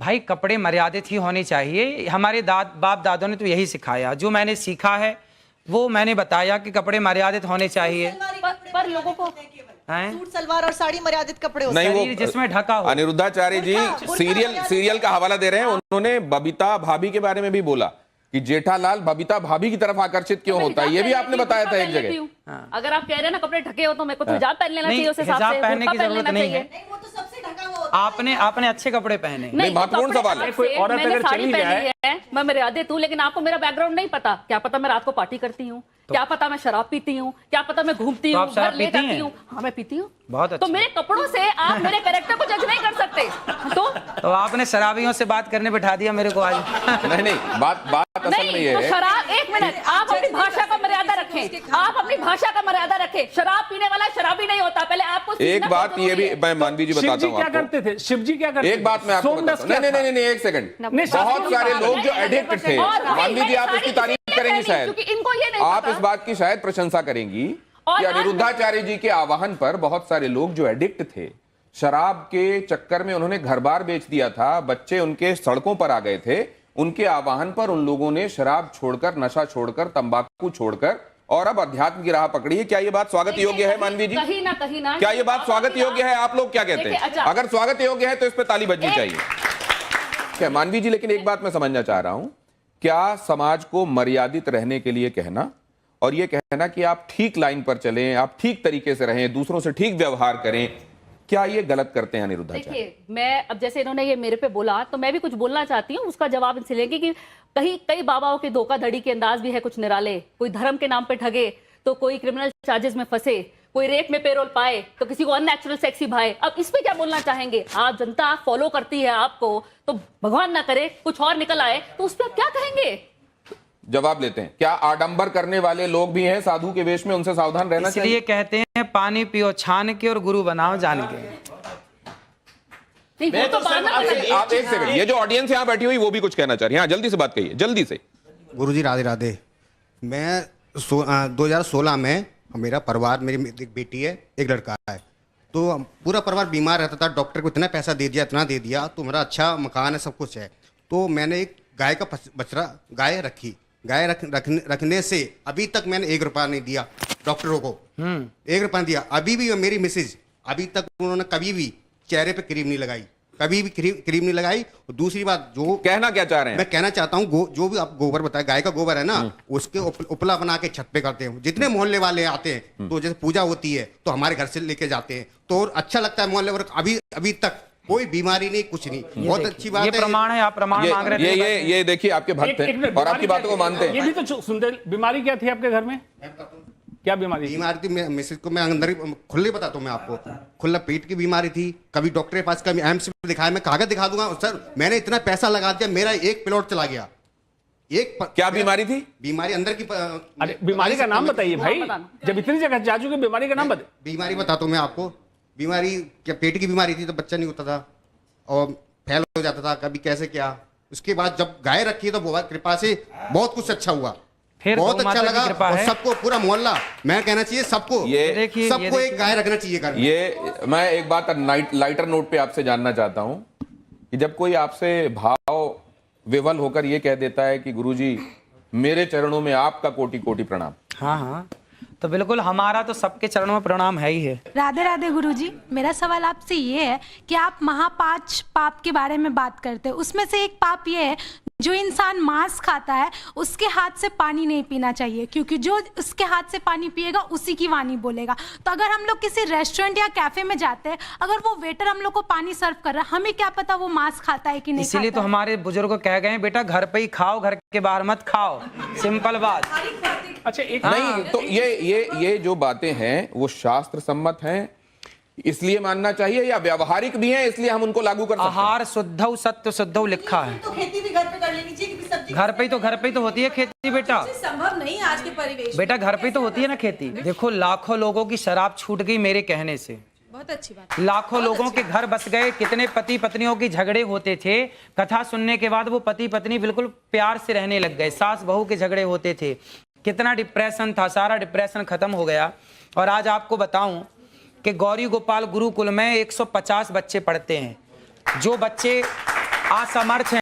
भाई कपड़े मर्यादित ही होने चाहिए। हमारे बाप दादों ने तो यही सिखाया, जो मैंने सीखा है वो मैंने बताया कि कपड़े मर्यादित होने चाहिए। पर लोगों को सूट सलवार और साड़ी मर्यादित कपड़े होते हैं, नहीं वो जिसमें ढका हो। अनिरुद्धाचार्य जी सीरियल का हवाला दे रहे हैं। उन्होंने बबीता भाभी के बारे में भी बोला कि जेठालाल बबीता भाभी की तरफ आकर्षित क्यों होता है, ये भी आपने बताया था एक जगह। अगर आप कह रहे हैं ना कपड़े ढके हो तो मेरे को तो हिजाब पहन लेना चाहिए, उस हिसाब से हिजाब पहनने की जरूरत नहीं है। वो तो सबसे ढका हुआ होता है। आपने अच्छे कपड़े पहने। नहीं महत्वपूर्ण सवाल है। कोई औरत अगर चली जाए, मैं मर्यादित हूँ, लेकिन आपको मेरा बैकग्राउंड नहीं पता। क्या पता मैं रात को पार्टी करती हूँ, क्या पता मैं शराब पीती हूँ, क्या पता मैं घूमती हूँ, घर ले जाती हूँ। हाँ मैं पीती हूँ। बहुत अच्छा। तो मेरे कपड़ों से आप मेरे कैरेक्टर को जज नहीं कर सकते। तो आपने शराबियों से बात करने बिठा दिया मेरे को आज। नहीं बात असल में ये है। शराब, एक मिनट, आप अपनी भाषा का मर्यादा रखें। आप अपनी भाषा का मर्यादा रखें। शराब पीने वाला शराबी नहीं होता। पहले आपको एक बात ये भी मैं मानवी जी बताता हूँ क्या करते थे शिव जी, क्या करते थे? एक बात मैं आपको बताता हूँ। नहीं एक सेकंड। बहुत सारे लोग जो एडिक्ट थे, मानवी जी आप इसकी तारीफ करेंगी शायद, इनको ये नहीं आप इस बात की शायद प्रशंसा करेंगी कि अनिरुद्धाचार्य जी के आह्वान पर बहुत सारे लोग जो एडिक्ट थे, शराब के चक्कर में उन्होंने घर बार बेच दिया था, बच्चे उनके सड़कों पर आ गए थे, उनके आह्वान पर उन लोगों ने शराब छोड़कर, नशा छोड़कर, तंबाकू छोड़कर और अब अध्यात्म की राह पकड़ी है। क्या ये बात स्वागत योग्य है मानवी जी? कहीं ना क्या ये बात स्वागत योग्य है? आप लोग क्या कहते हैं? अगर स्वागत योग्य है तो इस पर ताली बजनी चाहिए। क्या मानवी जी, लेकिन एक बात मैं समझना चाह रहा हूं, क्या समाज को मर्यादित रहने के लिए कहना और ये कहना कि आप ठीक लाइन पर चलें, आप ठीक तरीके से रहें, दूसरों से ठीक व्यवहार करें, क्या ये गलत करते हैं अनिरुद्धाचार्य? देखिए, मैं अब जैसे इन्होंने ये मेरे पे बोला तो मैं भी कुछ बोलना चाहती हूँ, उसका जवाब इनसे लेंगे कि कई बाबाओं के धोखाधड़ी के अंदाज भी है कुछ निराले। कोई धर्म के नाम पे ठगे तो कोई क्रिमिनल चार्जेस में फंसे, कोई रेप में पेरोल पाए तो किसी को अननेचुरल सेक्सी भाए। अब इस पे क्या बोलना चाहेंगे? आप जनता फॉलो करती है आपको, तो भगवान ना करे कुछ और निकल आए तो उस पर आप क्या कहेंगे? जवाब लेते हैं। क्या आडंबर करने वाले लोग भी हैं साधु के वेश में, उनसे सावधान रहना चाहिए? इसलिए कहते हैं पानी पियो छान के और गुरु बनाओ जान के। तो आप एक सेकंड, ये जो ऑडियंस यहाँ बैठी हुई वो भी कुछ कहना चाह रही है। हाँ जल्दी से बात कहिए, जल्दी से। गुरुजी राधे राधे। मैं 2016 में मेरा परिवार, मेरी एक बेटी है, एक लड़का है, तो पूरा परिवार बीमार रहता था। डॉक्टर को इतना पैसा दे दिया, इतना दे दिया, तो मेरा अच्छा मकान है, सब कुछ है। तो मैंने एक गाय का बछड़ा गाय रखी। गाय रखने से अभी तक मैंने 1 रुपया नहीं दिया डॉक्टरों को। 1 रुपया दिया। अभी भी मेरी मिसेज, अभी तक उन्होंने कभी भी चेहरे पे क्रीम नहीं लगाई, कभी भी क्रीम नहीं लगाई। और दूसरी बात, जो कहना क्या चाह रहे हैं? मैं कहना चाहता हूँ, जो भी आप गोबर बताए, गाय का गोबर है ना, उसके उपला बना के छत पे करते हैं। जितने मोहल्ले वाले आते हैं तो जैसे पूजा होती है तो हमारे घर से लेके जाते हैं, तो अच्छा लगता है मोहल्ले वर्ग। अभी तक कोई बीमारी नहीं, कुछ नहीं। बहुत अच्छी बात है। ये प्रमाण है, आप प्रमाण मांग रहे थे। ये देखिए आपके भक्त हैं और आपकी बातों को मानते हैं। ये भी तो सुनते। बीमारी क्या थी आपके घर में? क्या बीमारी थी? मिसेज को मैं अंदर खुले बताता हूँ मैं आपको। खुला पेट की बीमारी थी। कभी डॉक्टर के पास, कभी एम्स में दिखाया, मैं कागज दिखा दूंगा सर। मैंने इतना पैसा लगा दिया, मेरा एक प्लॉट चला गया। क्या बीमारी थी? बीमारी अंदर की। अरे बीमारी का नाम बताइए भाई, जब इतनी जगह जा चुके, बीमारी का नाम बताइए। बीमारी बताता हूँ मैं आपको। बीमारी क्या, पेट की बीमारी थी, तो बच्चा नहीं होता था और फैल हो जाता था कभी, कैसे क्या। उसके बाद जब गाय रखी तो भगवान कृपा से बहुत कुछ अच्छा हुआ, बहुत अच्छा लगा। और सबको, पूरा मोहल्ला, मैं कहना चाहिए सबको, सबको एक गाय रखना चाहिए घर में। ये मैं एक बात लाइटर नोट पे आपसे जानना चाहता हूं कि जब कोई आपसे भाव विवल होकर ये कह देता है कि गुरुजी मेरे चरणों में आपका कोटि कोटि प्रणाम। हाँ, तो बिल्कुल हमारा तो सबके चरणों में प्रणाम है ही है। राधे राधे गुरुजी। मेरा सवाल आपसे ये है कि आप 5 पाप के बारे में बात करते हैं, उसमें से एक पाप ये है, जो इंसान मांस खाता है उसके हाथ से पानी नहीं पीना चाहिए, क्योंकि जो उसके हाथ से पानी पिएगा उसी की वाणी बोलेगा। तो अगर हम लोग किसी रेस्टोरेंट या कैफे में जाते हैं, अगर वो वेटर हम लोग को पानी सर्व कर रहा है, हमें क्या पता वो मांस खाता है कि नहीं। इसीलिए तो हमारे बुजुर्ग कह गए बेटा घर पे ही खाओ, घर के बाहर मत खाओ। सिंपल बात। अच्छा एक नहीं, तो ये जो बातें हैं वो शास्त्र सम्मत हैं, इसलिए मानना चाहिए, या व्यवहारिक भी हैं इसलिए हम उनको लागू कर सकते हैं? आहार शुद्धौ सत्य शुद्धौ लिखा है। तो खेती भी घर पे कर लेनी चाहिए, सब्जी घर पे ही तो होती है खेती बेटा। संभव नहीं आज के परिवेश बेटा घर पे ही तो होती है ना खेती। देखो लाखों लोगों की शराब छूट गई मेरे कहने से। बहुत अच्छी बात। लाखों लोगों के घर बस गए। कितने पति पत्नियों के झगड़े होते थे, कथा सुनने के बाद वो पति पत्नी बिल्कुल प्यार से रहने लग गए। सास बहू के झगड़े होते थे, कितना डिप्रेशन था, सारा डिप्रेशन खत्म हो गया। और आज आपको बताऊं कि गौरी गोपाल गुरुकुल में 150 बच्चे पढ़ते हैं। जो बच्चे असमर्थ हैं।